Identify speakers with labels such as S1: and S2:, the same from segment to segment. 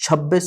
S1: 26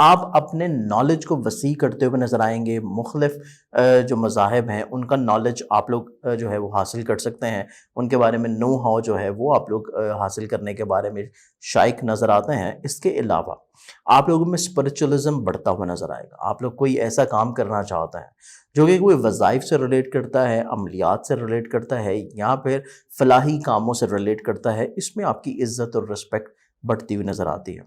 S1: آپ اپنے نالج کو وسیع کرتے ہوئے نظر آئیں گے. مختلف جو مذاہب ہیں ان کا نالج آپ لوگ جو ہے وہ حاصل کر سکتے ہیں. ان کے بارے میں نو ہاؤ جو ہے وہ آپ لوگ حاصل کرنے کے بارے میں شائق نظر آتے ہیں. اس کے علاوہ آپ لوگوں میں اسپرچولزم بڑھتا ہوا نظر آئے گا. آپ لوگ کوئی ایسا کام کرنا چاہتے ہیں جو کہ کوئی وظائف سے ریلیٹ کرتا ہے, عملیات سے ریلیٹ کرتا ہے, یا پھر فلاحی کاموں سے ریلیٹ کرتا ہے, اس میں آپ کی عزت اور رسپیکٹ بڑھتی ہوئی نظر آتی ہے.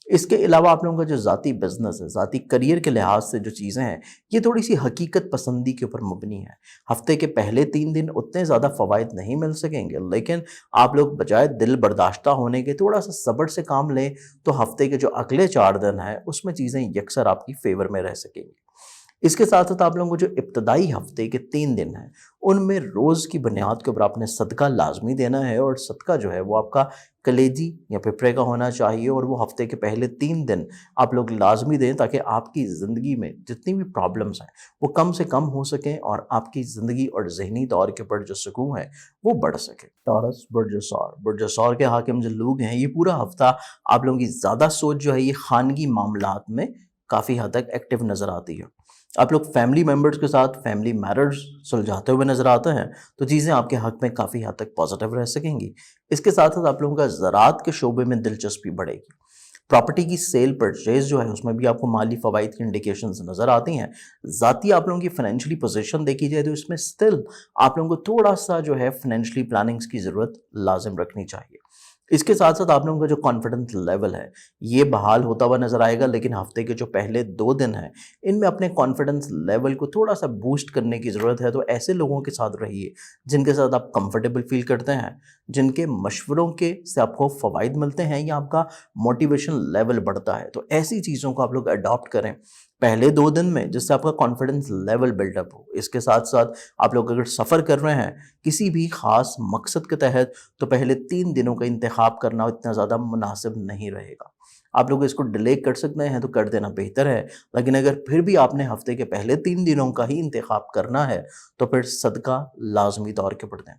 S1: اس کے علاوہ آپ لوگوں کا جو ذاتی بزنس ہے, ذاتی کریئر کے لحاظ سے جو چیزیں ہیں, یہ تھوڑی سی حقیقت پسندی کے اوپر مبنی ہے. ہفتے کے پہلے 3 دن اتنے زیادہ فوائد نہیں مل سکیں گے, لیکن آپ لوگ بجائے دل برداشتہ ہونے کے تھوڑا سا صبر سے کام لیں تو ہفتے کے جو اگلے 4 دن ہیں اس میں چیزیں یکسر آپ کی فیور میں رہ سکیں گی. اس کے ساتھ ساتھ آپ لوگوں کو جو ابتدائی ہفتے کے 3 دن ہیں ان میں روز کی بنیاد کے اوپر آپ نے صدقہ لازمی دینا ہے, اور صدقہ جو ہے وہ آپ کا کلیجی یا پپرے کا ہونا چاہیے, اور وہ ہفتے کے پہلے 3 دن آپ لوگ لازمی دیں تاکہ آپ کی زندگی میں جتنی بھی پرابلمز ہیں وہ کم سے کم ہو سکیں اور آپ کی زندگی اور ذہنی طور کے اوپر جو سکون ہے وہ بڑھ سکے. ٹورس برج ثور کے حاکم جو لوگ ہیں, یہ پورا ہفتہ آپ لوگوں کی زیادہ سوچ جو ہے یہ خانگی معاملات میں کافی حد تک ایکٹیو نظر آتی ہے. آپ لوگ فیملی ممبرز کے ساتھ فیملی میٹرز سلجھاتے ہوئے نظر آتے ہیں تو چیزیں آپ کے حق میں کافی حد تک پازیٹیو رہ سکیں گی. اس کے ساتھ ساتھ آپ لوگوں کا زراعت کے شعبے میں دلچسپی بڑھے گی. پراپرٹی کی سیل پرچیز جو ہے اس میں بھی آپ کو مالی فوائد کی انڈیکیشنز نظر آتی ہیں. ذاتی آپ لوگوں کی فائنینشلی پوزیشن دیکھی جائے تو اس میں سٹل آپ لوگوں کو تھوڑا سا جو ہے فائنینشلی پلاننگز کی ضرورت لازم رکھنی چاہیے. اس کے ساتھ ساتھ آپ لوگوں کا جو کانفیڈنس لیول ہے یہ بحال ہوتا ہوا نظر آئے گا, لیکن ہفتے کے جو پہلے 2 دن ہیں ان میں اپنے کانفیڈنس لیول کو تھوڑا سا بوسٹ کرنے کی ضرورت ہے. تو ایسے لوگوں کے ساتھ رہیے جن کے ساتھ آپ کمفرٹیبل فیل کرتے ہیں, جن کے مشوروں کے سے آپ کو فوائد ملتے ہیں یا آپ کا موٹیویشن لیول بڑھتا ہے. تو ایسی چیزوں کو آپ لوگ اڈاپٹ کریں پہلے 2 دن میں جس سے آپ کا کانفیڈنس لیول بلڈ اپ ہو. اس کے ساتھ ساتھ آپ لوگ اگر سفر کر رہے ہیں کسی بھی خاص مقصد کے تحت تو پہلے 3 دنوں کا انتخاب کرنا اتنا زیادہ مناسب نہیں رہے گا. آپ لوگ اس کو ڈیلے کر سکتے ہیں تو کر دینا بہتر ہے, لیکن اگر پھر بھی آپ نے ہفتے کے پہلے 3 دنوں کا ہی انتخاب کرنا ہے تو پھر صدقہ لازمی طور کے پڑھ دیں.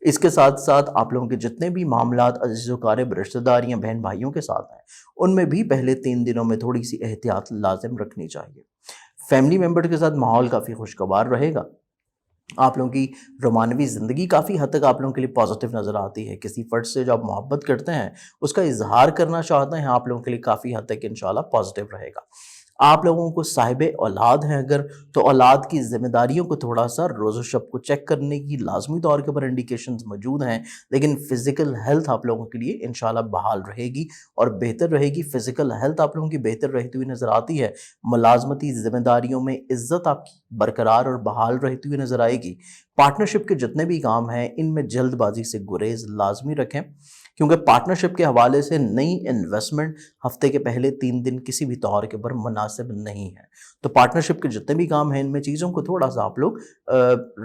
S1: اس کے ساتھ ساتھ آپ لوگوں کے جتنے بھی معاملات عزیز و قارب رشتہ دار یا بہن بھائیوں کے ساتھ ہیں ان میں بھی پہلے 3 دنوں میں تھوڑی سی احتیاط لازم رکھنی چاہیے. فیملی ممبر کے ساتھ ماحول کافی خوشگوار رہے گا. آپ لوگوں کی رومانوی زندگی کافی حد تک آپ لوگوں کے لیے پازیٹیو نظر آتی ہے. کسی فرد سے جو آپ محبت کرتے ہیں اس کا اظہار کرنا چاہتے ہیں آپ لوگوں کے لیے کافی حد تک انشاءاللہ پازیٹیو رہے گا. آپ لوگوں کو صاحب اولاد ہیں اگر تو اولاد کی ذمہ داریوں کو تھوڑا سا روز و شب کو چیک کرنے کی لازمی طور کے اوپر انڈیکیشنز موجود ہیں, لیکن فزیکل ہیلتھ آپ لوگوں کے لیے انشاءاللہ بحال رہے گی اور بہتر رہے گی. فزیکل ہیلتھ آپ لوگوں کی بہتر رہتی ہوئی نظر آتی ہے. ملازمتی ذمہ داریوں میں عزت آپ کی برقرار اور بحال رہتی ہوئی نظر آئے گی. پارٹنرشپ کے جتنے بھی کام ہیں ان میں جلد بازی سے گریز لازمی رکھیں, کیونکہ پارٹنرشپ کے حوالے سے نئی انویسٹمنٹ ہفتے کے پہلے 3 دن کسی بھی طور کے اوپر مناسب نہیں ہے. تو پارٹنرشپ کے جتنے بھی کام ہیں ان میں چیزوں کو تھوڑا سا آپ لوگ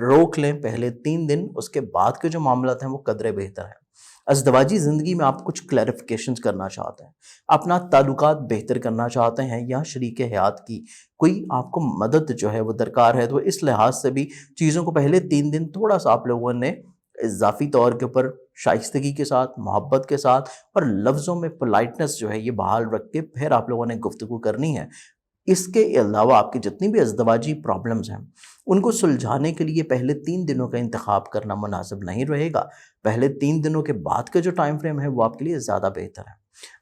S1: روک لیں پہلے 3 دن. اس کے بعد کے جو معاملات ہیں وہ قدرے بہتر ہیں. ازدواجی زندگی میں آپ کچھ کلیریفیکیشنز کرنا چاہتے ہیں, اپنا تعلقات بہتر کرنا چاہتے ہیں, یا شریک حیات کی کوئی آپ کو مدد جو ہے وہ درکار ہے, تو اس لحاظ سے بھی چیزوں کو پہلے 3 دن تھوڑا سا آپ لوگوں نے اضافی طور کے اوپر شائستگی کے ساتھ, محبت کے ساتھ اور لفظوں میں پولائٹنس جو ہے یہ بحال رکھ کے پھر آپ لوگوں نے گفتگو کرنی ہے. اس کے علاوہ آپ کی جتنی بھی ازدواجی پرابلمز ہیں ان کو سلجھانے کے لیے پہلے 3 دنوں کا انتخاب کرنا مناسب نہیں رہے گا. پہلے 3 دنوں کے بعد کا جو ٹائم فریم ہے وہ آپ کے لیے زیادہ بہتر ہے.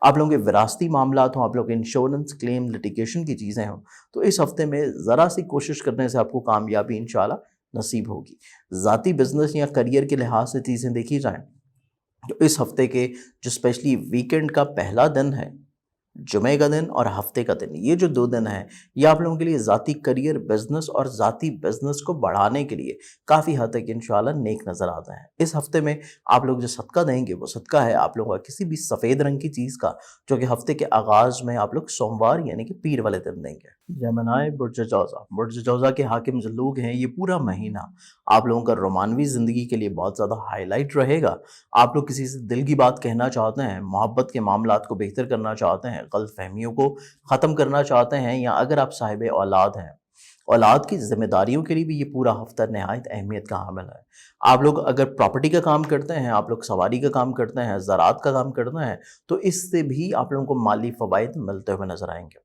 S1: آپ لوگوں کے وراثتی معاملات ہوں, آپ لوگ انشورنس کلیم لٹیگیشن کی چیزیں ہوں, تو اس ہفتے میں ذرا سی کوشش کرنے سے آپ کو کامیابی انشاءاللہ نصیب ہوگی. ذاتی بزنس یا کریئر کے لحاظ سے چیزیں دیکھی جائیں تو اس ہفتے کے جو اسپیشلی ویکینڈ کا پہلا دن ہے, جمعے کا دن اور ہفتے کا دن, یہ جو 2 دن ہیں یہ آپ لوگوں کے لیے ذاتی کریئر بزنس اور ذاتی بزنس کو بڑھانے کے لیے کافی حد تک انشاءاللہ نیک نظر آتا ہے. اس ہفتے میں آپ لوگ جو صدقہ دیں گے وہ صدقہ ہے آپ لوگوں کا کسی بھی سفید رنگ کی چیز کا, جو کہ ہفتے کے آغاز میں آپ لوگ سوموار یعنی کہ پیر والے دن دیں گے. جیمنائے برج جوزا کے حاکم جو لوگ ہیں یہ پورا مہینہ آپ لوگوں کا رومانوی زندگی کے لیے بہت زیادہ ہائی لائٹ رہے گا. آپ لوگ کسی سے دل کی بات کہنا چاہتے ہیں, محبت کے معاملات کو بہتر کرنا چاہتے ہیں, غلط فہمیوں کو ختم کرنا چاہتے ہیں, یا اگر آپ صاحب اولاد ہیں اولاد کی ذمہ داریوں کے لیے بھی یہ پورا ہفتہ نہایت اہمیت کا حامل ہے۔ آپ لوگ اگر پراپرٹی کا کام کرتے ہیں، آپ لوگ سواری کا کام کرتے ہیں، زراعت کا کام کرتے ہیں، تو اس سے بھی آپ لوگوں کو مالی فوائد ملتے ہوئے نظر آئیں گے۔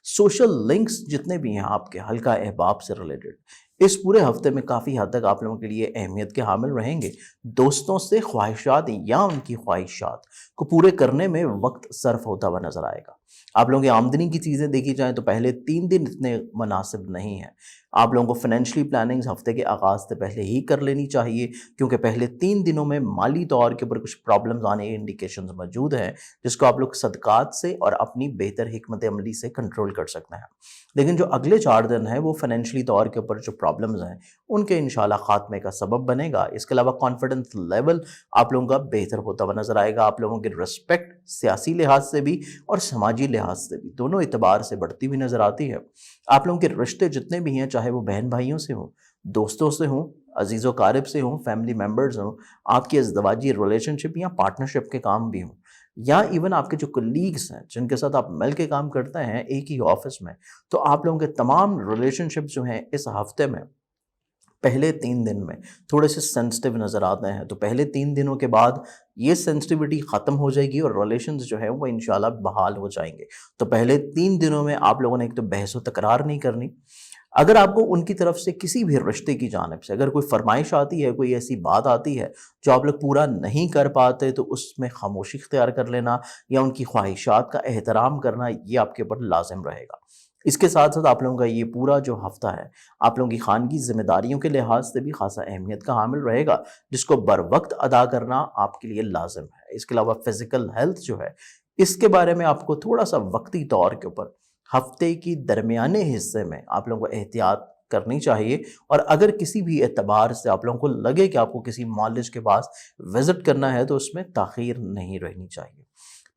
S1: سوشل لنکس جتنے بھی ہیں آپ کے حلقہ احباب سے ریلیٹڈ، اس پورے ہفتے میں کافی حد تک آپ لوگوں کے لیے اہمیت کے حامل رہیں گے۔ دوستوں سے خواہشات یا ان کی خواہشات کو پورے کرنے میں وقت صرف ہوتا ہوا نظر آئے گا۔ آپ لوگوں کی آمدنی کی چیزیں دیکھی جائیں تو پہلے 3 دن اتنے مناسب نہیں ہیں۔ آپ لوگوں کو فائنینشلی پلاننگز ہفتے کے آغاز سے پہلے ہی کر لینی چاہیے، کیونکہ پہلے 3 دنوں میں مالی طور کے اوپر کچھ پرابلمز آنے کے انڈیکیشنز موجود ہیں، جس کو آپ لوگ صدقات سے اور اپنی بہتر حکمت عملی سے کنٹرول کر سکتے ہیں۔ لیکن جو اگلے 4 دن ہیں وہ فائنینشلی طور کے اوپر جو پرابلمز ہیں ان کے انشاءاللہ خاتمے کا سبب بنے گا۔ اس کے علاوہ کانفیڈنس لیول آپ لوگوں کا بہتر ہوتا ہوا نظر آئے گا۔ آپ لوگوں کی رسپیکٹ سیاسی لحاظ سے بھی اور سماجی لحاظ سے بھی دونوں اعتبار سے بڑھتی ہوئی نظر آتی ہے۔ آپ لوگوں کے رشتے جتنے بھی ہیں، چاہے وہ بہن بھائیوں سے ہوں، دوستوں سے ہوں، عزیز و قارب سے ہوں، فیملی ممبرز ہوں، آپ کی ازدواجی ریلیشن شپ یا پارٹنرشپ کے کام بھی ہوں، یا ایون آپ کے جو کلیگز ہیں جن کے ساتھ آپ مل کے کام کرتے ہیں ایک ہی آفس میں، تو آپ لوگوں کے تمام ریلیشن شپ جو ہیں اس ہفتے میں پہلے 3 دن میں تھوڑے سے سینسٹیو نظر آتے ہیں۔ تو پہلے 3 دنوں کے بعد یہ سینسٹیوٹی ختم ہو جائے گی اور ریلیشنز جو ہے وہ انشاءاللہ بحال ہو جائیں گے۔ تو پہلے 3 دنوں میں آپ لوگوں نے ایک تو بحث و تکرار نہیں کرنی۔ اگر آپ کو ان کی طرف سے کسی بھی رشتے کی جانب سے اگر کوئی فرمائش آتی ہے، کوئی ایسی بات آتی ہے جو آپ لوگ پورا نہیں کر پاتے، تو اس میں خاموشی اختیار کر لینا یا ان کی خواہشات کا احترام کرنا یہ آپ کے اوپر لازم رہے گا۔ اس کے ساتھ ساتھ آپ لوگوں کا یہ پورا جو ہفتہ ہے آپ لوگوں کی خانگی ذمہ داریوں کے لحاظ سے بھی خاصا اہمیت کا حامل رہے گا، جس کو بر وقت ادا کرنا آپ کے لیے لازم ہے۔ اس کے علاوہ فزیکل ہیلتھ جو ہے اس کے بارے میں آپ کو تھوڑا سا وقتی طور کے اوپر ہفتے کی درمیانے حصے میں آپ لوگوں کو احتیاط کرنی چاہیے، اور اگر کسی بھی اعتبار سے آپ لوگوں کو لگے کہ آپ کو کسی معالج کے پاس وزٹ کرنا ہے تو اس میں تاخیر نہیں رہنی چاہیے۔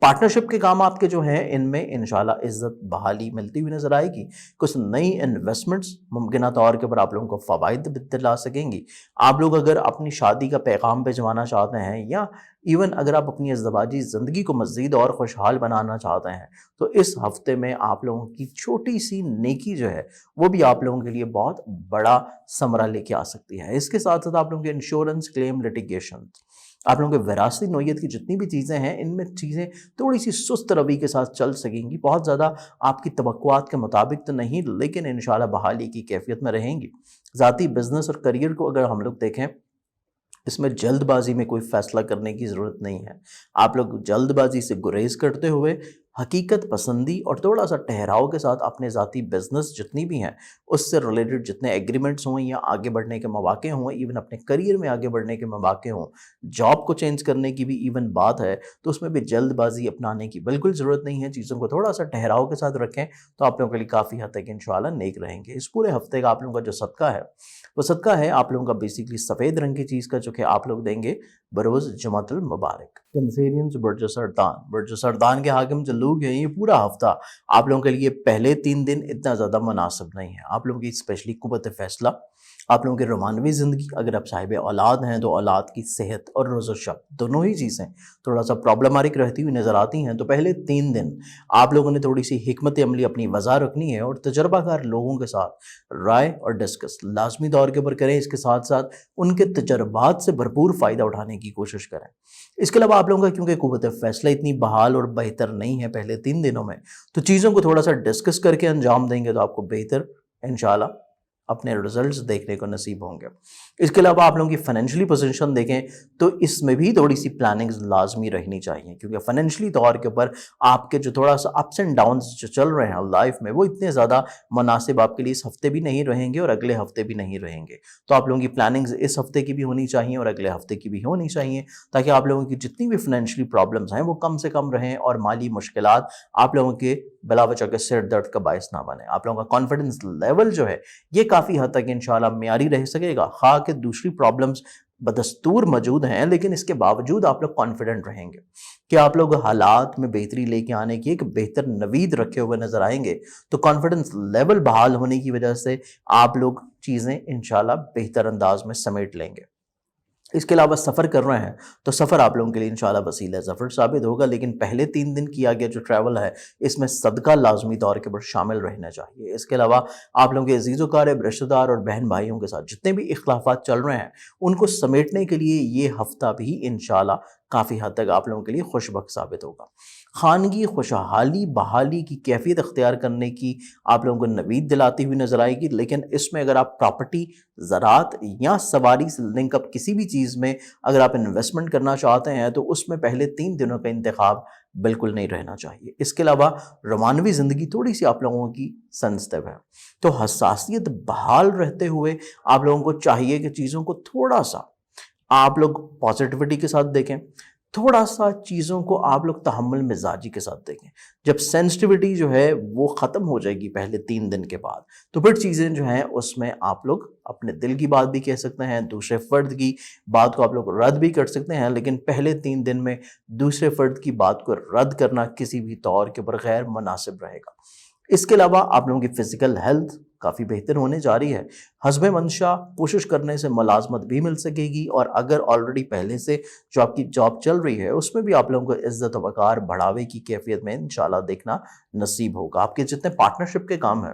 S1: پارٹنرشپ کے کام آپ کے جو ہیں ان میں انشاءاللہ عزت بحالی ملتی ہوئی نظر آئے گی۔ کچھ نئی انویسٹمنٹس ممکنہ طور کے اوپر آپ لوگوں کو فوائد دلا سکیں گی۔ آپ لوگ اگر اپنی شادی کا پیغام بھجوانا چاہتے ہیں یا ایون اگر آپ اپنی ازدواجی زندگی کو مزید اور خوشحال بنانا چاہتے ہیں، تو اس ہفتے میں آپ لوگوں کی چھوٹی سی نیکی جو ہے وہ بھی آپ لوگوں کے لیے بہت بڑا ثمرہ لے کے آ سکتی ہے۔ اس کے ساتھ ساتھ آپ لوگوں کے انشورنس کلیم لٹیگیشن، آپ لوگوں کے وراثتی نوعیت کی جتنی بھی چیزیں ہیں ان میں چیزیں تھوڑی سی سست روی کے ساتھ چل سکیں گی، بہت زیادہ آپ کی توقعات کے مطابق تو نہیں، لیکن انشاءاللہ بحالی کی کیفیت میں رہیں گی۔ ذاتی بزنس اور کریئر کو اگر ہم لوگ دیکھیں، اس میں جلد بازی میں کوئی فیصلہ کرنے کی ضرورت نہیں ہے۔ آپ لوگ جلد بازی سے گریز کرتے ہوئے حقیقت پسندی اور تھوڑا سا ٹھہراؤ کے ساتھ اپنے ذاتی بزنس جتنی بھی ہیں اس سے ریلیٹڈ جتنے ایگریمنٹس ہوں یا آگے بڑھنے کے مواقع ہوں، ایون اپنے کریئر میں آگے بڑھنے کے مواقع ہوں، جاب کو چینج کرنے کی بھی ایون بات ہے، تو اس میں بھی جلد بازی اپنانے کی بالکل ضرورت نہیں ہے۔ چیزوں کو تھوڑا سا ٹھہراؤ کے ساتھ رکھیں تو آپ لوگوں کے لیے کافی حد تک انشاءاللہ نیک رہیں گے۔ اس پورے ہفتے کا آپ لوگوں کا جو صدقہ ہے وہ صدقہ ہے آپ لوگوں کا بیسیکلی سفید رنگ کی چیز کا، جو کہ آپ لوگ دیں گے بروز جمعۃ المبارک۔ کنسیرینز برج سرطان کے حاکم جو لوگ ہیں، یہ پورا ہفتہ آپ لوگوں کے لیے پہلے 3 دن اتنا زیادہ مناسب نہیں ہے۔ آپ لوگوں کی اسپیشلی قوت فیصلہ، آپ لوگوں کی رومانوی زندگی، اگر آپ صاحب اولاد ہیں تو اولاد کی صحت اور روز و شب دونوں ہی چیزیں تھوڑا سا پرابلماتک رہتی ہوئی نظر آتی ہیں۔ تو پہلے 3 دن آپ لوگوں نے تھوڑی سی حکمت عملی اپنی وضع رکھنی ہے اور تجربہ کار لوگوں کے ساتھ رائے اور ڈسکس لازمی طور کے اوپر کریں۔ اس کے ساتھ ساتھ ان کے تجربات سے بھرپور فائدہ اٹھانے کی کوشش کریں۔ اس کے علاوہ آپ لوگوں کا کیونکہ قوت فیصلہ اتنی بحال اور بہتر نہیں ہے پہلے 3 دنوں میں، تو چیزوں کو تھوڑا سا ڈسکس کر کے انجام دیں گے تو آپ کو بہتر انشاءاللہ اپنے رزلٹس دیکھنے کو نصیب ہوں گے۔ اس کے علاوہ آپ لوگوں کی فائنینشلی پوزیشن دیکھیں تو اس میں بھی تھوڑی سی پلاننگز لازمی رہنی چاہیے، کیونکہ فائنینشلی طور کے اوپر آپ کے جو تھوڑا سا اپس اینڈ ڈاؤنز جو چل رہے ہیں لائف میں، وہ اتنے زیادہ مناسب آپ کے لیے اس ہفتے بھی نہیں رہیں گے اور اگلے ہفتے بھی نہیں رہیں گے۔ تو آپ لوگوں کی پلاننگز اس ہفتے کی بھی ہونی چاہیے اور اگلے ہفتے کی بھی ہونی چاہیے، تاکہ آپ لوگوں کی جتنی بھی فائنینشلی پرابلمز ہیں وہ کم سے کم رہیں اور مالی مشکلات آپ لوگوں کے بلا وجہ کے سر درد کا باعث نہ بنے۔ آپ لوگوں کا کانفیڈنس لیول جو ہے یہ کافی حد تک انشاءاللہ معیاری رہ سکے گا، خواہ کہ دوسری پرابلمز بدستور موجود ہیں، لیکن اس کے باوجود آپ لوگ کانفیڈنٹ رہیں گے کہ آپ لوگ حالات میں بہتری لے کے آنے کی ایک بہتر نوید رکھے ہوئے نظر آئیں گے۔ تو کانفیڈنس لیول بحال ہونے کی وجہ سے آپ لوگ چیزیں انشاءاللہ بہتر انداز میں سمیٹ لیں گے۔ اس کے علاوہ سفر کر رہے ہیں تو سفر آپ لوگوں کے لیے انشاءاللہ وسیلہ ظفر ثابت ہوگا، لیکن پہلے 3 دن کیا گیا جو ٹریول ہے اس میں صدقہ لازمی طور کے پر شامل رہنا چاہیے۔ اس کے علاوہ آپ لوگوں کے عزیز و اقارب، رشتہ دار اور بہن بھائیوں کے ساتھ جتنے بھی اختلافات چل رہے ہیں ان کو سمیٹنے کے لیے یہ ہفتہ بھی انشاءاللہ کافی حد تک آپ لوگوں کے لیے خوش بخت ثابت ہوگا۔ خانگی خوشحالی بحالی کی کیفیت اختیار کرنے کی آپ لوگوں کو نوید دلاتی ہوئی نظر آئے گی، لیکن اس میں اگر آپ پراپرٹی، زراعت یا سواری سے لنک اپ کسی بھی چیز میں اگر آپ انویسٹمنٹ کرنا چاہتے ہیں تو اس میں پہلے 3 دنوں کا انتخاب بالکل نہیں رہنا چاہیے۔ اس کے علاوہ رومانوی زندگی تھوڑی سی آپ لوگوں کی سنسٹیو ہے، تو حساسیت بحال رہتے ہوئے آپ لوگوں کو چاہیے کہ چیزوں کو تھوڑا سا آپ لوگ پازیٹیوٹی کے ساتھ دیکھیں، تھوڑا سا چیزوں کو آپ لوگ تحمل مزاجی کے ساتھ دیکھیں۔ جب سینسٹیوٹی جو ہے وہ ختم ہو جائے گی پہلے 3 دن کے بعد تو پھر چیزیں جو ہیں اس میں آپ لوگ اپنے دل کی بات بھی کہہ سکتے ہیں، دوسرے فرد کی بات کو آپ لوگ رد بھی کر سکتے ہیں، لیکن پہلے 3 دن میں دوسرے فرد کی بات کو رد کرنا کسی بھی طور کے اوپر غیر مناسب رہے گا۔ اس کے علاوہ آپ لوگوں کی فزیکل ہیلتھ کافی بہتر ہونے جا رہی ہے، حسب منشا کوشش کرنے سے ملازمت بھی مل سکے گی، اور اگر آلریڈی پہلے سے جو آپ کی جاب چل رہی ہے اس میں بھی آپ لوگوں کو عزت و وقار بڑھاوے کی کیفیت میں انشاءاللہ دیکھنا نصیب ہوگا۔ آپ کے جتنے پارٹنرشپ کے کام ہیں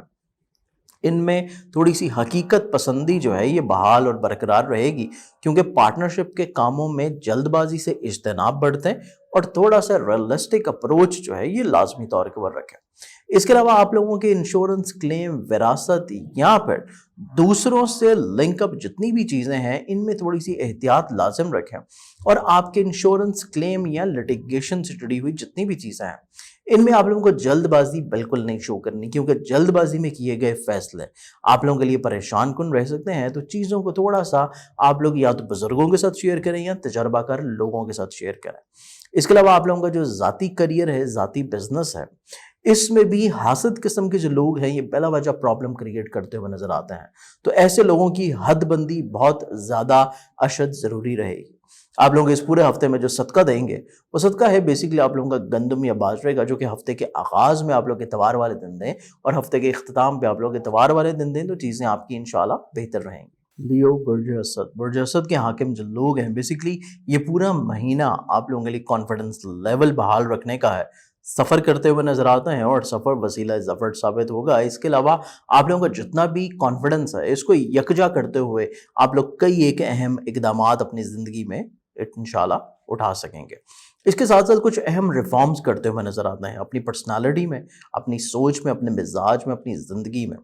S1: ان میں تھوڑی سی حقیقت پسندی جو ہے یہ بحال اور برقرار رہے گی، کیونکہ پارٹنرشپ کے کاموں میں جلد بازی سے اجتناب بڑھتے ہیں اور تھوڑا سا ریئلسٹک اپروچ جو ہے یہ لازمی طور کے اوپر رکھیں۔ اس کے علاوہ آپ لوگوں کے انشورنس کلیم، وراثت یا پھر دوسروں سے لنک اپ جتنی بھی چیزیں ہیں ان میں تھوڑی سی احتیاط لازم رکھیں، اور آپ کے انشورنس کلیم یا لٹیگیشن سے جڑی ہوئی جتنی بھی چیزیں ہیں ان میں آپ لوگوں کو جلد بازی بالکل نہیں شو کرنی، کیونکہ جلد بازی میں کیے گئے فیصلے آپ لوگوں کے لیے پریشان کن رہ سکتے ہیں۔ تو چیزوں کو تھوڑا سا آپ لوگ یا تو بزرگوں کے ساتھ شیئر کریں یا تجربہ کار لوگوں کے ساتھ شیئر کریں۔ اس کے علاوہ آپ لوگوں کا جو ذاتی کریئر ہے، ذاتی بزنس ہے، اس میں بھی حاسد قسم کے جو لوگ ہیں یہ بلا وجہ پرابلم کریٹ کرتے ہوئے نظر آتے ہیں، تو ایسے لوگوں کی حد بندی بہت زیادہ اشد ضروری رہے گی۔ آپ لوگ اس پورے ہفتے میں جو صدقہ دیں گے وہ صدقہ ہے بیسیکلی آپ لوگوں کا گندم یا باجرے کا، جو کہ ہفتے کے آغاز میں آپ لوگ اتوار والے دن دیں اور ہفتے کے اختتام پہ آپ لوگ اتوار والے دن دیں، تو چیزیں آپ کی انشاءاللہ بہتر رہیں گی۔ لیو برج اسد، برج اسد کے حاکم جو لوگ ہیں بیسیکلی یہ پورا مہینہ آپ لوگوں کے لیے کانفیڈنس لیول بحال رکھنے کا ہے، سفر کرتے ہوئے نظر آتے ہیں اور سفر وسیلہ ظفر ثابت ہوگا۔ اس کے علاوہ آپ لوگوں کا جتنا بھی کانفیڈنس ہے اس کو یکجا کرتے ہوئے آپ لوگ کئی ایک اہم اقدامات اپنی زندگی میں انشاءاللہ اٹھا سکیں گے۔ اس کے ساتھ ساتھ کچھ اہم ریفارمز کرتے ہوئے نظر آتے ہیں اپنی پرسنالٹی میں، اپنی سوچ میں، اپنے مزاج میں، اپنی زندگی میں۔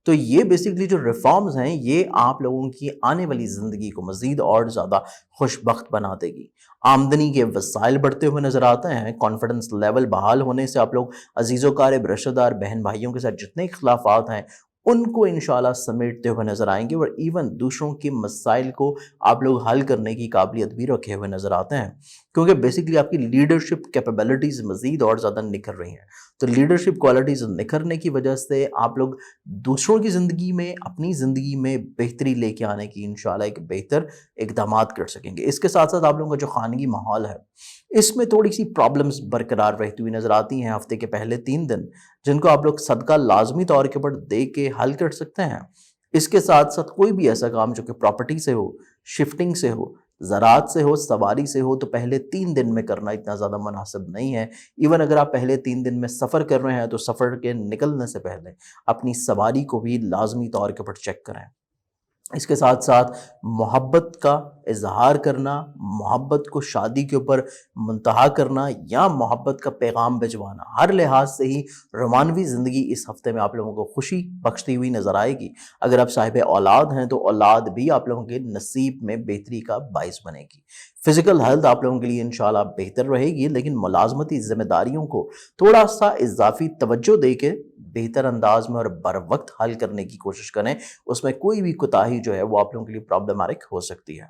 S1: تو یہ بیسیکلی جو ریفارمز ہیں یہ آپ لوگوں کی آنے والی زندگی کو مزید اور زیادہ خوش بخت بنا دے گی۔ آمدنی کے وسائل بڑھتے ہوئے نظر آتے ہیں، کانفیڈنس لیول بحال ہونے سے آپ لوگ عزیز و اقارب، رشتہ دار، بہن بھائیوں کے ساتھ جتنے اختلافات ہیں ان کو انشاءاللہ سمیٹتے ہوئے نظر آئیں گے، اور ایون دوسروں کے مسائل کو آپ لوگ حل کرنے کی قابلیت بھی رکھے ہوئے نظر آتے ہیں، کیونکہ بیسیکلی آپ کی لیڈرشپ کیپیبلٹیز مزید اور زیادہ نکھر رہی ہیں۔ تو لیڈرشپ کوالٹیز نکھرنے کی وجہ سے آپ لوگ دوسروں کی زندگی میں، اپنی زندگی میں بہتری لے کے آنے کی انشاءاللہ ایک بہتر اقدامات کر سکیں گے۔ اس کے ساتھ ساتھ آپ لوگوں کا جو خانگی ماحول ہے اس میں تھوڑی سی پرابلمز برقرار رہتی ہوئی نظر آتی ہیں ہفتے کے پہلے 3 دن، جن کو آپ لوگ صدقہ لازمی طور کے پر دے کے حل کر سکتے ہیں۔ اس کے ساتھ ساتھ کوئی بھی ایسا کام جو کہ پراپرٹی سے ہو، شفٹنگ سے ہو، زراعت سے ہو، سواری سے ہو، تو پہلے 3 دن میں کرنا اتنا زیادہ مناسب نہیں ہے۔ ایون اگر آپ پہلے 3 دن میں سفر کر رہے ہیں تو سفر کے نکلنے سے پہلے اپنی سواری کو بھی لازمی طور کے پر چیک کریں۔ اس کے ساتھ ساتھ محبت کا اظہار کرنا، محبت کو شادی کے اوپر منتہا کرنا یا محبت کا پیغام بھجوانا، ہر لحاظ سے ہی رومانوی زندگی اس ہفتے میں آپ لوگوں کو خوشی بخشتی ہوئی نظر آئے گی۔ اگر آپ صاحب اولاد ہیں تو اولاد بھی آپ لوگوں کے نصیب میں بہتری کا باعث بنے گی۔ فزیکل ہیلتھ آپ لوگوں کے لیے انشاءاللہ بہتر رہے گی، لیکن ملازمتی ذمہ داریوں کو تھوڑا سا اضافی توجہ دے کے بہتر انداز میں اور بر وقت حل کرنے کی کوشش کریں، اس میں کوئی بھی کوتاہی جو ہے وہ آپ لوگوں کے لیے پرابلمٹک ہو سکتی ہے۔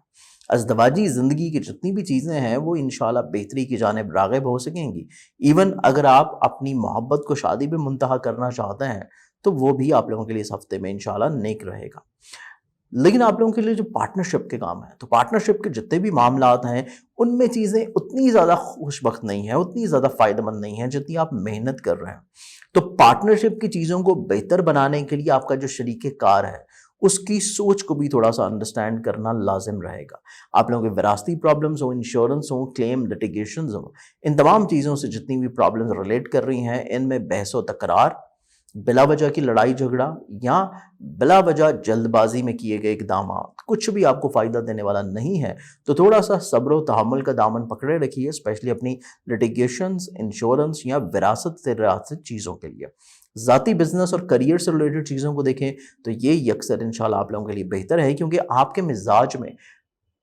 S1: ازدواجی زندگی کی جتنی بھی چیزیں ہیں وہ انشاءاللہ بہتری کی جانب راغب ہو سکیں گی۔ ایون اگر آپ اپنی محبت کو شادی پہ منتہا کرنا چاہتے ہیں تو وہ بھی آپ لوگوں کے لیے اس ہفتے میں انشاءاللہ نیک رہے گا۔ لیکن آپ لوگوں کے لیے جو پارٹنرشپ کے کام ہیں، تو پارٹنرشپ کے جتنے بھی معاملات ہیں ان میں چیزیں اتنی زیادہ خوش بخت نہیں ہیں، اتنی زیادہ فائدہ مند نہیں ہیں جتنی آپ محنت کر رہے ہیں۔ تو پارٹنرشپ کی چیزوں کو بہتر بنانے کے لیے آپ کا جو شریک کار ہے اس کی سوچ کو بھی تھوڑا سا انڈرسٹینڈ کرنا لازم رہے گا. آپ لوگوں کے وراثتی پرابلمز ہوں، انشورنس ہوں، کلیم لٹیگیشنز ہوں، ان تمام چیزوں سے جتنی بھی پرابلمز ریلیٹ کر رہی ہیں، ان میں بحث و تکرار، بلا وجہ کی لڑائی جھگڑا یا بلا وجہ جلد بازی میں کیے گئے اقدامات کچھ بھی آپ کو فائدہ دینے والا نہیں ہے. تو تھوڑا سا صبر و تحمل کا دامن پکڑے رکھیے، اسپیشلی اپنی لٹیگیشنز، انشورنس یا وراثت سے ریاست چیزوں کے لیے. ذاتی بزنس اور کریئر سے ریلیٹڈ چیزوں کو دیکھیں تو یہ یکسر انشاءاللہ آپ لوگوں کے لیے بہتر ہے، کیونکہ آپ کے مزاج میں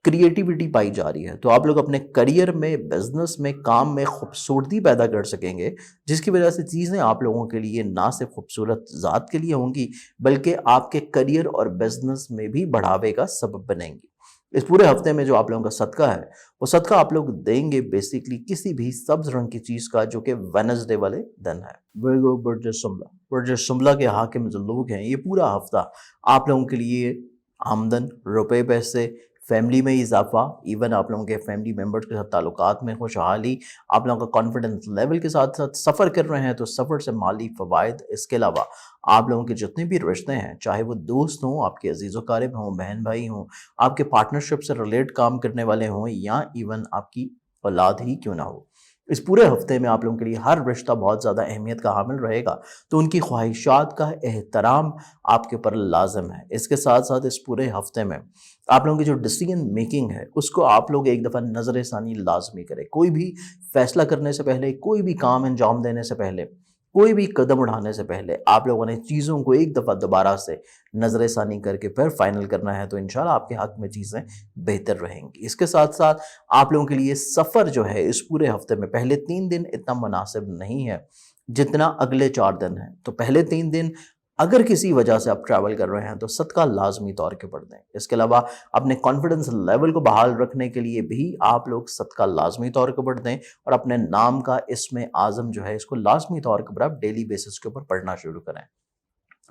S1: کریٹیوٹی پائی جا رہی ہے. تو آپ لوگ اپنے کریئر میں، بزنس میں، کام میں خوبصورتی پیدا کر سکیں گے، جس کی وجہ سے چیزیں آپ لوگوں کے لیے نہ صرف خوبصورت ذات کے لیے ہوں گی بلکہ آپ کے کریئر اور بزنس میں بھی بڑھاوے کا سبب بنیں گی. اس پورے ہفتے میں جو آپ لوگوں کا صدقہ ہے وہ صدقہ آپ لوگ دیں گے بیسیکلی کسی بھی سبز رنگ کی چیز کا، جو کہ وینسڈے والے دن ہے. ویگو برج شملہ، برج شملہ کے حاکم جو لوگ ہیں، یہ پورا ہفتہ آپ لوگوں کے لیے آمدن، روپے پیسے، فیملی میں اضافہ، ایون آپ لوگوں کے فیملی ممبرز کے ساتھ تعلقات میں خوشحالی، آپ لوگوں کا کانفیڈنس لیول کے ساتھ ساتھ سفر کر رہے ہیں تو سفر سے مالی فوائد. اس کے علاوہ آپ لوگوں کے جتنے بھی رشتے ہیں، چاہے وہ دوست ہوں، آپ کے عزیز و اقارب ہوں، بہن بھائی ہوں، آپ کے پارٹنرشپ سے ریلیٹ کام کرنے والے ہوں، یا ایون آپ کی اولاد ہی کیوں نہ ہو، اس پورے ہفتے میں آپ لوگوں کے لیے ہر رشتہ بہت زیادہ اہمیت کا حامل رہے گا. تو ان کی خواہشات کا احترام آپ کے اوپر لازم ہے. اس کے ساتھ ساتھ اس پورے ہفتے میں آپ لوگوں کی جو ڈیسیژن میکنگ ہے اس کو آپ لوگ ایک دفعہ نظر ثانی لازمی کریں. کوئی بھی فیصلہ کرنے سے پہلے، کوئی بھی کام انجام دینے سے پہلے، کوئی بھی قدم اٹھانے سے پہلے آپ لوگوں نے چیزوں کو ایک دفعہ دوبارہ سے نظر ثانی کر کے پھر فائنل کرنا ہے. تو انشاءاللہ آپ کے حق میں چیزیں بہتر رہیں گی. اس کے ساتھ ساتھ آپ لوگوں کے لیے سفر جو ہے اس پورے ہفتے میں پہلے 3 دن اتنا مناسب نہیں ہے جتنا اگلے 4 دن ہیں. تو پہلے 3 دن اگر کسی وجہ سے آپ ٹریول کر رہے ہیں تو صدقہ لازمی طور کے پڑھ دیں. اس کے علاوہ اپنے کانفیڈنس لیول کو بحال رکھنے کے لیے بھی آپ لوگ صدقہ لازمی طور کے پڑھ دیں، اور اپنے نام کا اسم اعظم جو ہے اس کو لازمی طور کے اوپر آپ ڈیلی بیسس کے اوپر پڑھنا شروع کریں.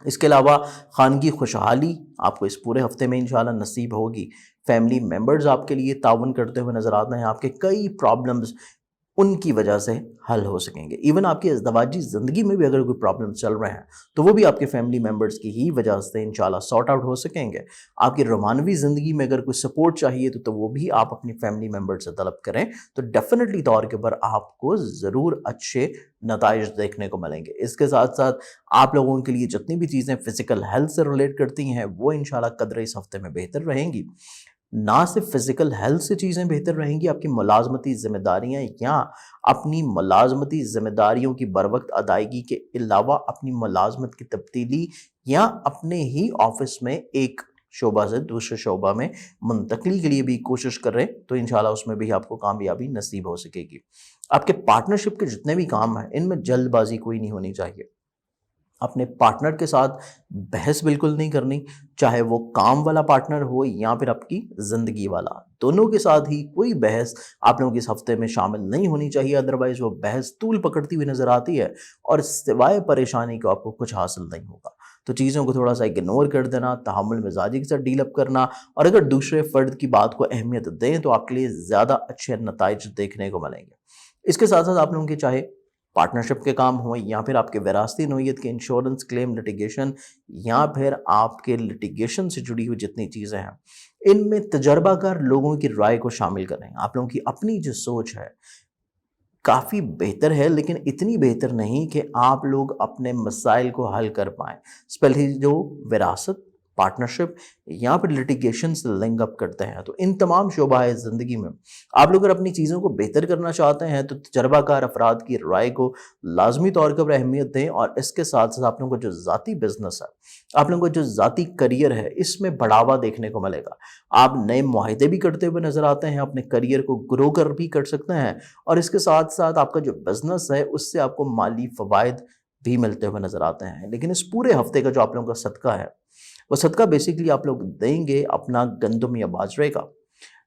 S1: اس کے علاوہ خانگی خوشحالی آپ کو اس پورے ہفتے میں انشاءاللہ نصیب ہوگی. فیملی ممبرز آپ کے لیے تعاون کرتے ہوئے نظر آتے ہیں. آپ کے کئی پرابلمز ان کی وجہ سے حل ہو سکیں گے. ایون آپ کی ازدواجی زندگی میں بھی اگر کوئی پرابلم چل رہے ہیں تو وہ بھی آپ کے فیملی ممبرز کی ہی وجہ سے انشاءاللہ سارٹ آؤٹ ہو سکیں گے. آپ کی رومانوی زندگی میں اگر کوئی سپورٹ چاہیے تو وہ بھی آپ اپنی فیملی ممبر سے طلب کریں، تو ڈیفینیٹلی طور کے پر آپ کو ضرور اچھے نتائج دیکھنے کو ملیں گے. اس کے ساتھ ساتھ آپ لوگوں کے لیے جتنی بھی چیزیں فزیکل ہیلتھ سے ریلیٹ کرتی ہیں وہ انشاءاللہ قدر اس ہفتے میں بہتر رہیں گی. نہ صرف فزیکل ہیلتھ سے چیزیں بہتر رہیں گی، آپ کی ملازمتی ذمہ داریاں یا اپنی ملازمتی ذمہ داریوں کی بروقت ادائیگی کے علاوہ اپنی ملازمت کی تبدیلی یا اپنے ہی آفس میں ایک شعبہ سے دوسرے شعبہ میں منتقلی کے لیے بھی کوشش کر رہے ہیں تو انشاءاللہ اس میں بھی آپ کو کامیابی نصیب ہو سکے گی. آپ کے پارٹنرشپ کے جتنے بھی کام ہیں ان میں جلد بازی کوئی نہیں ہونی چاہیے. اپنے پارٹنر کے ساتھ بحث بالکل نہیں کرنی، چاہے وہ کام والا پارٹنر ہو یا پھر آپ کی زندگی والا. دونوں کے ساتھ ہی کوئی بحث آپ لوگوں کی اس ہفتے میں شامل نہیں ہونی چاہیے، ادروائز وہ بحث طول پکڑتی ہوئی نظر آتی ہے اور سوائے پریشانی کو آپ کو کچھ حاصل نہیں ہوگا. تو چیزوں کو تھوڑا سا اگنور کر دینا، تحمل مزاجی کے ساتھ ڈیل اپ کرنا، اور اگر دوسرے فرد کی بات کو اہمیت دیں تو آپ کے لیے زیادہ اچھے نتائج دیکھنے کو ملیں گے. اس کے ساتھ ساتھ آپ لوگوں کے چاہے پارٹنرشپ کے کام ہوں یا پھر آپ کے وراثتی نوعیت کے انشورنس، کلیم، لٹیگیشن یا پھر آپ کے لٹیگیشن سے جڑی ہوئی جتنی چیزیں ہیں، ان میں تجربہ کار لوگوں کی رائے کو شامل کریں. آپ لوگوں کی اپنی جو سوچ ہے کافی بہتر ہے لیکن اتنی بہتر نہیں کہ آپ لوگ اپنے مسائل کو حل کر پائیں، اسپیشلی جو وراثت، پارٹنرشپ یا پھر لٹیگیشن سے لنک اپ کرتے ہیں. تو ان تمام شعبہ زندگی میں آپ لوگ اگر اپنی چیزوں کو بہتر کرنا چاہتے ہیں تو تجربہ کار افراد کی رائے کو لازمی طور پر اہمیت دیں. اور اس کے ساتھ ساتھ آپ لوگوں کو جو ذاتی بزنس ہے، آپ لوگوں کو جو ذاتی کریئر ہے، اس میں بڑھاوا دیکھنے کو ملے گا. آپ نئے معاہدے بھی کرتے ہوئے نظر آتے ہیں، اپنے کریئر کو گرو کر بھی کر سکتے ہیں، اور اس کے ساتھ ساتھ آپ کا جو بزنس ہے اس سے آپ کو مالی فوائد بھی ملتے ہوئے نظر آتے ہیں. لیکن اس پورے ہفتے کا جو آپ لوگوں کا صدقہ ہے وہ صدقہ بیسیکلی آپ لوگ دیں گے اپنا گندم یا باجرے کا،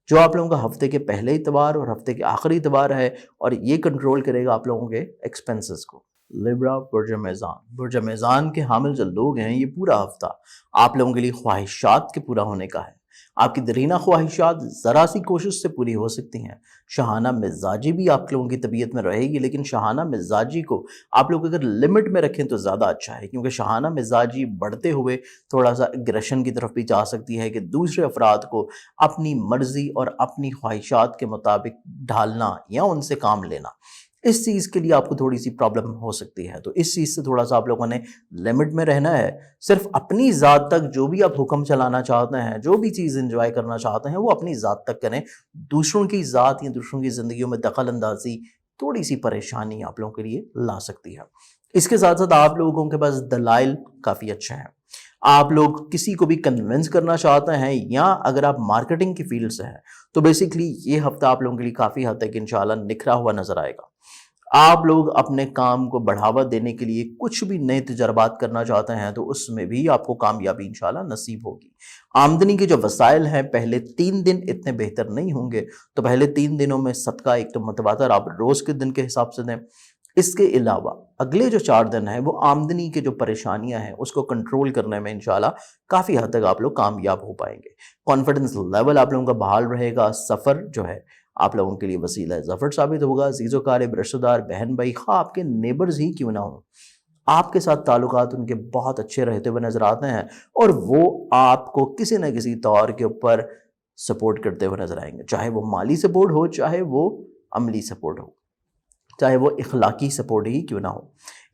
S1: جو آپ لوگوں کا ہفتے کے پہلے اتوار اور ہفتے کے آخری اتوار ہے، اور یہ کنٹرول کرے گا آپ لوگوں کے ایکسپنسز کو. لیبرا، برج میزان، برج میزان کے حامل جو لوگ ہیں یہ پورا ہفتہ آپ لوگوں کے لیے خواہشات کے پورا ہونے کا ہے. آپ کی دیرینہ خواہشات ذرا سی کوشش سے پوری ہو سکتی ہیں۔ شاہانہ مزاجی بھی آپ لوگوں کی طبیعت میں رہے گی، لیکن شاہانہ مزاجی کو آپ لوگ اگر لمٹ میں رکھیں تو زیادہ اچھا ہے، کیونکہ شاہانہ مزاجی بڑھتے ہوئے تھوڑا سا اگریشن کی طرف بھی جا سکتی ہے کہ دوسرے افراد کو اپنی مرضی اور اپنی خواہشات کے مطابق ڈھالنا یا ان سے کام لینا، اس چیز کے لیے آپ کو تھوڑی سی پرابلم ہو سکتی ہے۔ تو اس چیز سے تھوڑا سا آپ لوگوں نے لمٹ میں رہنا ہے۔ صرف اپنی ذات تک جو بھی آپ حکم چلانا چاہتے ہیں، جو بھی چیز انجوائے کرنا چاہتے ہیں، وہ اپنی ذات تک کریں۔ دوسروں کی ذات یا دوسروں کی زندگیوں میں دخل اندازی تھوڑی سی پریشانی آپ لوگوں کے لیے لا سکتی ہے۔ اس کے ساتھ ساتھ آپ لوگوں کے پاس دلائل کافی اچھے ہیں۔ آپ لوگ کسی کو بھی کنونس کرنا چاہتے ہیں، یا اگر آپ مارکیٹنگ کی فیلڈ سے ہیں تو بیسیکلی یہ ہفتہ آپ لوگوں کے لیے کافی حد تک انشاءاللہ نکھرا ہوا نظر آئے گا۔ آپ لوگ اپنے کام کو بڑھاوا دینے کے لیے کچھ بھی نئے تجربات کرنا چاہتے ہیں تو اس میں بھی آپ کو کامیابی انشاءاللہ نصیب ہوگی۔ آمدنی کے جو وسائل ہیں پہلے 3 دن اتنے بہتر نہیں ہوں گے، تو پہلے 3 دنوں میں صدقہ ایک تو متواتر آپ روز کے دن کے حساب سے دیں۔ اس کے علاوہ اگلے جو 4 دن ہیں وہ آمدنی کے جو پریشانیاں ہیں اس کو کنٹرول کرنے میں انشاءاللہ کافی حد تک آپ لوگ کامیاب ہو پائیں گے۔ کانفیڈنس لیول آپ لوگوں کا بحال رہے گا۔ سفر جو ہے آپ لوگوں کے لیے وسیلہ ظفر ثابت ہوگا۔ عزیز و قارب، رشتہ دار، بہن بھائی، خواہ آپ کے نیبرز ہی کیوں نہ ہوں، آپ کے ساتھ تعلقات ان کے بہت اچھے رہتے ہوئے نظر آتے ہیں، اور وہ آپ کو کسی نہ کسی طور کے اوپر سپورٹ کرتے ہوئے نظر آئیں گے، چاہے وہ مالی سپورٹ ہو، چاہے وہ عملی سپورٹ ہو، چاہے وہ اخلاقی سپورٹ ہی کیوں نہ ہو۔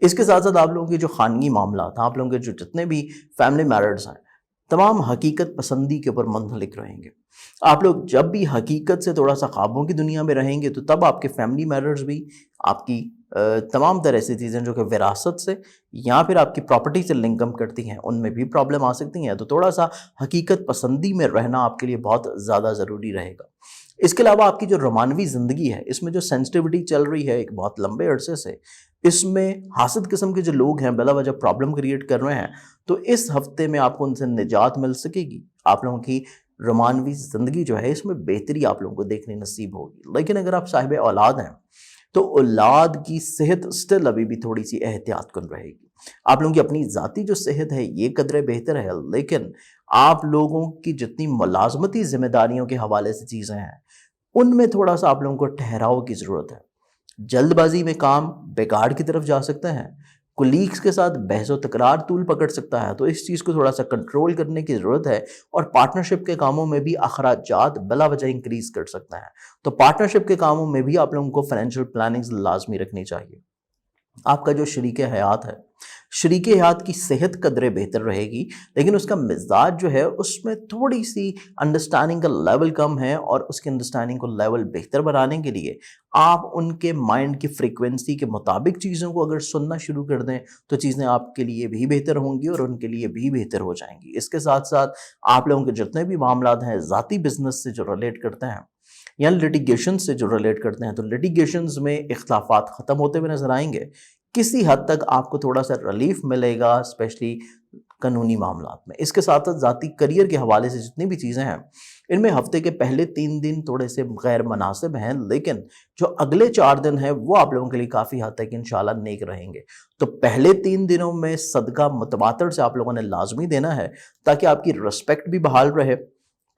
S1: اس کے ساتھ ساتھ آپ لوگوں کے جو خانگی معاملات ہیں، آپ لوگوں کے جو جتنے بھی فیملی میٹرز ہیں، تمام حقیقت پسندی کے اوپر منحلک رہیں گے۔ آپ لوگ جب بھی حقیقت سے تھوڑا سا خوابوں کی دنیا میں رہیں گے تو تب آپ کے فیملی میٹرز بھی، آپ کی تمام طرح ایسی چیزیں جو کہ وراثت سے یا پھر آپ کی پراپرٹی سے لنکم کرتی ہیں، ان میں بھی پرابلم آ سکتی ہیں۔ تو تھوڑا سا حقیقت پسندی میں رہنا آپ کے لیے بہت زیادہ ضروری رہے گا۔ اس کے علاوہ آپ کی جو رومانوی زندگی ہے، اس میں جو سینسٹیوٹی چل رہی ہے ایک بہت لمبے عرصے سے، اس میں حاسد قسم کے جو لوگ ہیں بلا وجہ پرابلم کریٹ کر رہے ہیں، تو اس ہفتے میں آپ کو ان سے نجات مل سکے گی۔ آپ لوگوں کی رومانوی زندگی جو ہے اس میں بہتری آپ لوگوں کو دیکھنے نصیب ہوگی۔ لیکن اگر آپ صاحب اولاد ہیں تو اولاد کی صحت سٹل ابھی بھی تھوڑی سی احتیاط کن رہے گی۔ آپ لوگوں کی اپنی ذاتی جو صحت ہے یہ قدرے بہتر ہے، لیکن آپ لوگوں کی جتنی ملازمتی ذمہ داریوں کے حوالے سے چیزیں ہیں ان میں تھوڑا سا آپ لوگوں کو ٹھہراؤ کی ضرورت ہے۔ جلد بازی میں کام بگاڑ کی طرف جا سکتے ہیں، کولیگز کے ساتھ بحث و تکرار طول پکڑ سکتا ہے، تو اس چیز کو تھوڑا سا کنٹرول کرنے کی ضرورت ہے۔ اور پارٹنرشپ کے کاموں میں بھی اخراجات بلا وجہ انکریز کر سکتا ہے، تو پارٹنرشپ کے کاموں میں بھی آپ لوگوں کو فائنینشیل پلاننگز لازمی رکھنی چاہیے۔ آپ کا جو شریک حیات ہے، شریک حیات کی صحت قدرے بہتر رہے گی، لیکن اس کا مزاج جو ہے اس میں تھوڑی سی انڈرسٹینڈنگ کا لیول کم ہے، اور اس کے انڈرسٹینڈنگ کو لیول بہتر بنانے کے لیے آپ ان کے مائنڈ کی فریکوینسی کے مطابق چیزوں کو اگر سننا شروع کر دیں تو چیزیں آپ کے لیے بھی بہتر ہوں گی اور ان کے لیے بھی بہتر ہو جائیں گی۔ اس کے ساتھ ساتھ آپ لوگوں کے جتنے بھی معاملات ہیں ذاتی بزنس سے جو ریلیٹ کرتے ہیں یا لٹیگیشن سے جو ریلیٹ کرتے ہیں، تو لٹیگیشنز میں اختلافات ختم ہوتے ہوئے نظر آئیں گے۔ کسی حد تک آپ کو تھوڑا سا ریلیف ملے گا، اسپیشلی قانونی معاملات میں۔ اس کے ساتھ ساتھ ذاتی کریئر کے حوالے سے جتنی بھی چیزیں ہیں ان میں ہفتے کے پہلے 3 دن تھوڑے سے غیر مناسب ہیں، لیکن جو اگلے 4 دن ہیں وہ آپ لوگوں کے لیے کافی حد تک انشاءاللہ نیک رہیں گے۔ تو پہلے 3 دنوں میں صدقہ متواتر سے آپ لوگوں نے لازمی دینا ہے، تاکہ آپ کی رسپیکٹ بھی بحال رہے،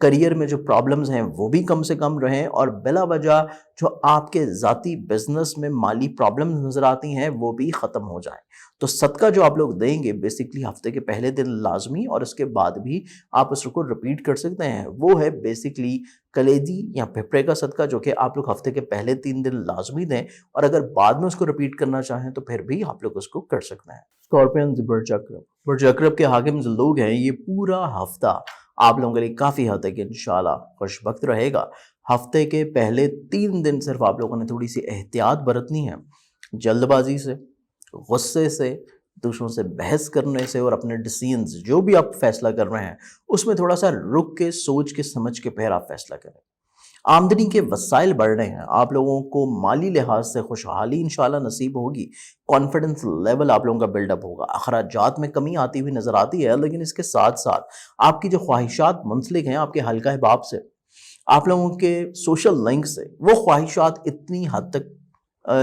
S1: کریئر میں جو پرابلمز ہیں وہ بھی کم سے کم رہیں، اور بلا وجہ جو آپ کے ذاتی بزنس میں مالی پرابلمز نظر آتی ہیں وہ بھی ختم ہو جائیں۔ تو صدقہ جو آپ لوگ دیں گے بیسیکلی ہفتے کے پہلے دن لازمی، اور اس کے بعد بھی آپ اس کو رپیٹ کر سکتے ہیں، وہ ہے بیسیکلی کلیجی یا پھپھڑے کا صدقہ، جو کہ آپ لوگ ہفتے کے پہلے 3 دن لازمی دیں، اور اگر بعد میں اس کو رپیٹ کرنا چاہیں تو پھر بھی آپ لوگ اس کو کر سکتے ہیں۔ اسکارپینز، برج اکرب، برج اکرب کے حاکم جو لوگ ہیں، یہ پورا ہفتہ آپ لوگوں کے لیے کافی حد تک انشاءاللہ خوش بخت رہے گا۔ ہفتے کے پہلے 3 دن صرف آپ لوگوں نے تھوڑی سی احتیاط برتنی ہے، جلد بازی سے، غصے سے، دوسروں سے بحث کرنے سے، اور اپنے ڈیسیژنز جو بھی آپ فیصلہ کر رہے ہیں اس میں تھوڑا سا رک کے سوچ کے سمجھ کے پھر آپ فیصلہ کریں۔ آمدنی کے وسائل بڑھ رہے ہیں، آپ لوگوں کو مالی لحاظ سے خوشحالی انشاءاللہ نصیب ہوگی، کانفیڈنس لیول آپ لوگوں کا بلڈ اپ ہوگا، اخراجات میں کمی آتی ہوئی نظر آتی ہے، لیکن اس کے ساتھ ساتھ آپ کی جو خواہشات منسلک ہیں آپ کے حلقہ احباب سے، آپ لوگوں کے سوشل لنک سے، وہ خواہشات اتنی حد تک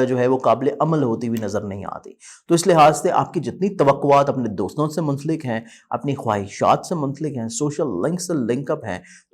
S1: جو ہے وہ قابل عمل ہوتی ہوئی نظر نہیں آتی۔ تو اس لحاظ سے آپ کی جتنی توقعات اپنے دوستوں سے منسلک ہیں، اپنی خواہشات سے منسلک ہیں، سوشل لنک سے لنک اپ ہیں،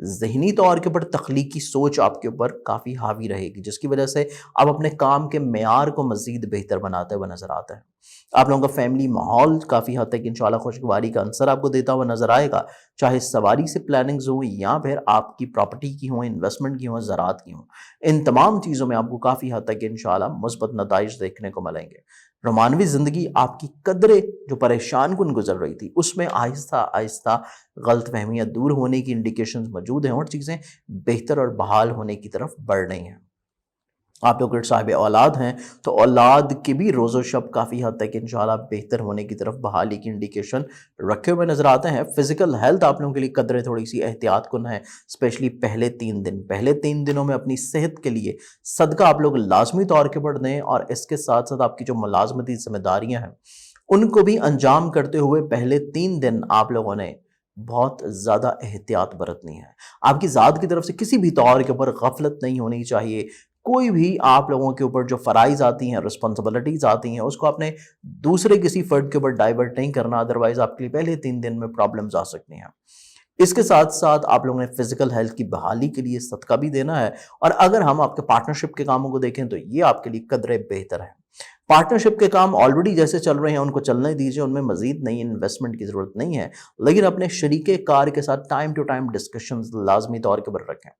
S1: ذہنی طور کے اوپر تخلیقی سوچ آپ کے اوپر کافی حاوی رہے گی، جس کی وجہ سے آپ اپنے کام کے معیار کو مزید بہتر بناتے ہوئے نظر آتے ہیں۔ آپ لوگوں کا فیملی ماحول کافی حد تک انشاءاللہ خوشگواری کا عنصر آپ کو دیتا ہوا نظر آئے گا، چاہے سواری سے پلاننگز ہوں یا پھر آپ کی پراپرٹی کی ہوں، انویسٹمنٹ کی ہوں، زراعت کی ہوں، ان تمام چیزوں میں آپ کو کافی حد تک انشاءاللہ مثبت نتائج دیکھنے کو ملیں گے۔ رومانوی زندگی آپ کی قدریں جو پریشان کن گزر رہی تھی اس میں آہستہ آہستہ غلط فہمیاں دور ہونے کی انڈیکیشنز موجود ہیں اور چیزیں بہتر اور بحال ہونے کی طرف بڑھ رہی ہیں۔ آپ لوگ اگر صاحب اولاد ہیں تو اولاد کی بھی روز و شب کافی حد تک انشاءاللہ بہتر ہونے کی طرف بحالی کی انڈیکیشن رکھے ہوئے نظر آتے ہیں۔ فزیکل ہیلتھ آپ لوگوں کے لیے قدریں تھوڑی سی احتیاط کن ہے، اسپیشلی پہلے 3 دن۔ پہلے 3 دنوں میں اپنی صحت کے لیے صدقہ آپ لوگ لازمی طور کے پر دیں، اور اس کے ساتھ ساتھ آپ کی جو ملازمتی ذمہ داریاں ہیں ان کو بھی انجام کرتے ہوئے پہلے 3 دن آپ لوگوں نے بہت زیادہ احتیاط برتنی ہے۔ آپ کی ذات کی طرف سے کسی بھی طور کے اوپر غفلت نہیں ہونی چاہیے۔ کوئی بھی آپ لوگوں کے اوپر جو فرائض آتی ہیں، رسپانسبلٹیز آتی ہیں، اس کو آپ نے دوسرے کسی فرد کے اوپر ڈائیورٹ نہیں کرنا، ادروائز آپ کے لیے پہلے 3 دن میں پرابلمز آ سکتی ہیں۔ اس کے ساتھ ساتھ آپ لوگوں نے فزیکل ہیلتھ کی بحالی کے لیے صدقہ بھی دینا ہے، اور اگر ہم آپ کے پارٹنرشپ کے کاموں کو دیکھیں تو یہ آپ کے لیے قدرے بہتر ہے۔ پارٹنرشپ کے کام آلریڈی جیسے چل رہے ہیں ان کو چلنے دیجیے، ان میں مزید نئی انویسٹمنٹ کی ضرورت نہیں ہے، لیکن اپنے شریک کار کے ساتھ ٹائم ٹو ٹائم ڈسکشنز لازمی طور کے پر رکھیں۔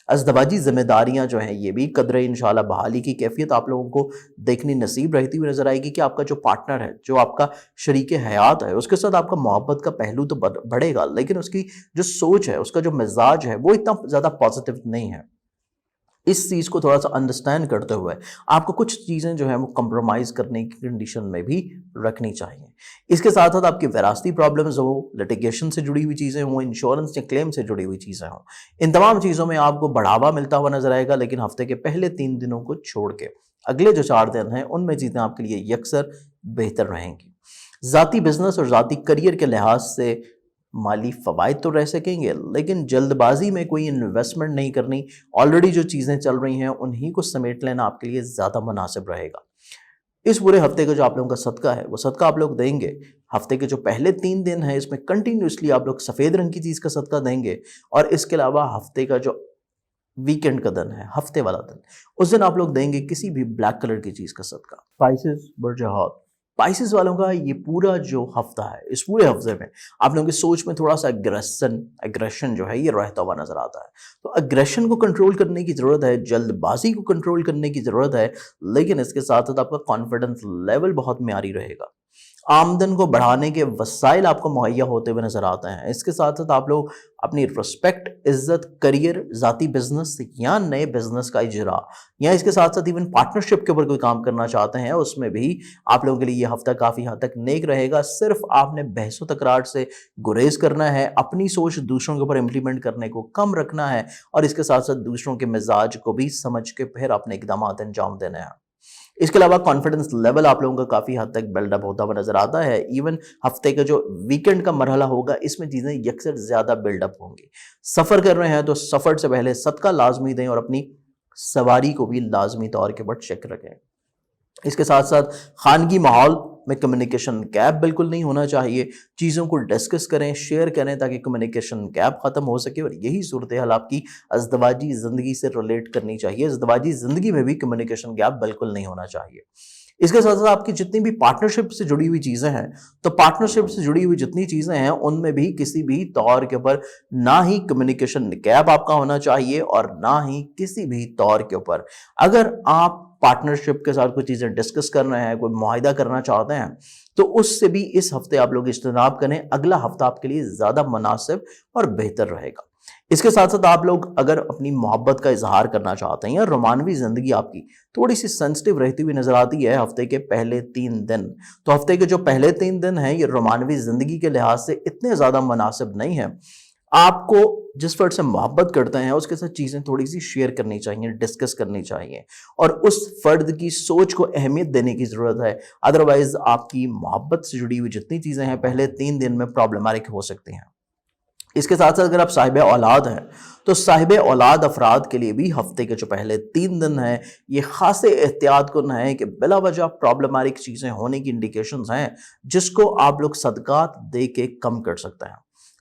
S1: ازدواجی ذمہ داریاں جو ہیں یہ بھی قدرے انشاءاللہ بحالی کی کیفیت آپ لوگوں کو دیکھنی نصیب رہتی ہوئی نظر آئے گی کہ آپ کا جو پارٹنر ہے، جو آپ کا شریک حیات ہے، اس کے ساتھ آپ کا محبت کا پہلو تو بڑھے گا، لیکن اس کی جو سوچ ہے، اس کا جو مزاج ہے وہ اتنا زیادہ پازیٹیو نہیں ہے۔ اس چیز کو تھوڑا سا انڈرسٹینڈ کرتے ہوئے آپ کو کچھ چیزیں جو ہیں وہ کمپرومائز کرنے کی کنڈیشن میں بھی رکھنی چاہیے۔ اس کے ساتھ ساتھ آپ کی وراثتی پرابلمز ہو، لٹیگیشن سے جڑی ہوئی چیزیں ہوں، انشورنس یا کلیم سے جڑی ہوئی چیزیں ہوں، ان تمام چیزوں میں آپ کو بڑھاوا ملتا ہوا نظر آئے گا، لیکن ہفتے کے پہلے 3 دنوں کو چھوڑ کے اگلے جو 4 دن ہیں ان میں چیزیں آپ کے لیے یکسر بہتر رہیں گی۔ ذاتی بزنس اور ذاتی کریئر کے لحاظ سے مالی فوائد تو رہ سکیں گے، لیکن جلد بازی میں کوئی انویسٹمنٹ نہیں کرنی، آلریڈی جو چیزیں چل رہی ہیں انہی کو سمیٹ لینا آپ کے لیے زیادہ مناسب رہے گا۔ اس پورے ہفتے کا جو آپ لوگوں کا صدقہ ہے وہ صدقہ آپ لوگ دیں گے، ہفتے کے جو پہلے 3 دن ہیں اس میں کنٹینیوسلی آپ لوگ سفید رنگ کی چیز کا صدقہ دیں گے، اور اس کے علاوہ ہفتے کا جو ویکنڈ کا دن ہے، ہفتے والا دن، اس دن آپ لوگ دیں گے کسی بھی بلیک کلر کی چیز کا صدقہ۔ اسپائسز برجہات اسپائسز والوں کا یہ پورا جو ہفتہ ہے، اس پورے ہفتے میں آپ لوگوں کی سوچ میں تھوڑا سا اگریشن جو ہے یہ رہتا ہوا نظر آتا ہے، تو اگریشن کو کنٹرول کرنے کی ضرورت ہے، جلد بازی کو کنٹرول کرنے کی ضرورت ہے، لیکن اس کے ساتھ ساتھ آپ کا کانفیڈنس لیول بہت معیاری رہے گا۔ آمدن کو بڑھانے کے وسائل آپ کو مہیا ہوتے ہوئے نظر آتے ہیں۔ اس کے ساتھ ساتھ آپ لوگ اپنی رسپیکٹ، عزت، کریئر، ذاتی بزنس یا نئے بزنس کا اجرا، یا اس کے ساتھ ساتھ ایون پارٹنرشپ کے اوپر کوئی کام کرنا چاہتے ہیں، اس میں بھی آپ لوگوں کے لیے یہ ہفتہ کافی حد تک نیک رہے گا۔ صرف آپ نے بحث و تکرار سے گریز کرنا ہے، اپنی سوچ دوسروں کے اوپر امپلیمنٹ کرنے کو کم رکھنا ہے، اور اس کے ساتھ ساتھ دوسروں کے مزاج کو بھی سمجھ کے پھر اپنے اقدامات انجام دینے ہیں۔ اس کے علاوہ کانفیڈنس لیول آپ لوگوں کا کافی حد تک بلڈ اپ ہوتا ہوا نظر آتا ہے۔ ایون ہفتے کا جو ویکنڈ کا مرحلہ ہوگا اس میں چیزیں یکسر زیادہ بلڈ اپ ہوں گی۔ سفر کر رہے ہیں تو سفر سے پہلے صدقہ لازمی دیں، اور اپنی سواری کو بھی لازمی طور کے پر چیک رکھیں۔ اس کے ساتھ ساتھ خانگی ماحول میں کمیونیکیشن گیپ بالکل نہیں ہونا چاہیے، چیزوں کو ڈسکس کریں، شیئر کریں تاکہ کمیونیکیشن گیپ ختم ہو سکے، اور یہی صورتحال آپ کی ازدواجی زندگی سے ریلیٹ کرنی چاہیے۔ ازدواجی زندگی میں بھی کمیونیکیشن گیپ بالکل نہیں ہونا چاہیے۔ اس کے ساتھ ساتھ آپ کی جتنی بھی پارٹنرشپ سے جڑی ہوئی چیزیں ہیں، تو پارٹنرشپ سے جڑی ہوئی جتنی چیزیں ہیں ان میں بھی کسی بھی طور کے اوپر نہ ہی کمیونیکیشن گیپ آپ کا ہونا چاہیے، اور نہ ہی کسی بھی طور کے اوپر اگر آپ پارٹنرشپ کے ساتھ کوئی چیزیں ڈسکس کر رہے ہیں، کوئی معاہدہ کرنا چاہتے ہیں، تو اس سے بھی اس ہفتے آپ لوگ اجتناب کریں۔ اگلا ہفتہ آپ کے لیے زیادہ مناسب اور بہتر رہے گا۔ اس کے ساتھ ساتھ آپ لوگ اگر اپنی محبت کا اظہار کرنا چاہتے ہیں، یا رومانوی زندگی آپ کی تھوڑی سی سینسٹیو رہتی ہوئی نظر آتی ہے ہفتے کے پہلے 3 دن، تو ہفتے کے جو پہلے 3 دن ہیں یہ رومانوی زندگی کے لحاظ سے اتنے زیادہ مناسب نہیں ہیں۔ آپ کو جس فرد سے محبت کرتے ہیں اس کے ساتھ چیزیں تھوڑی سی شیئر کرنی چاہیے، ڈسکس کرنی چاہیے، اور اس فرد کی سوچ کو اہمیت دینے کی ضرورت ہے، ادروائز آپ کی محبت سے جڑی ہوئی جتنی چیزیں ہیں پہلے 3 دن میں پرابلمٹک ہو سکتی ہیں۔ اس کے ساتھ ساتھ اگر آپ صاحب اولاد ہیں تو صاحب اولاد افراد کے لیے بھی ہفتے کے جو پہلے 3 دن ہیں یہ خاصے احتیاط کن ہیں کہ بلا وجہ پرابلمٹک چیزیں ہونے کی انڈیکیشنز ہیں، جس کو آپ لوگ صدقات دے کے کم کر سکتے ہیں۔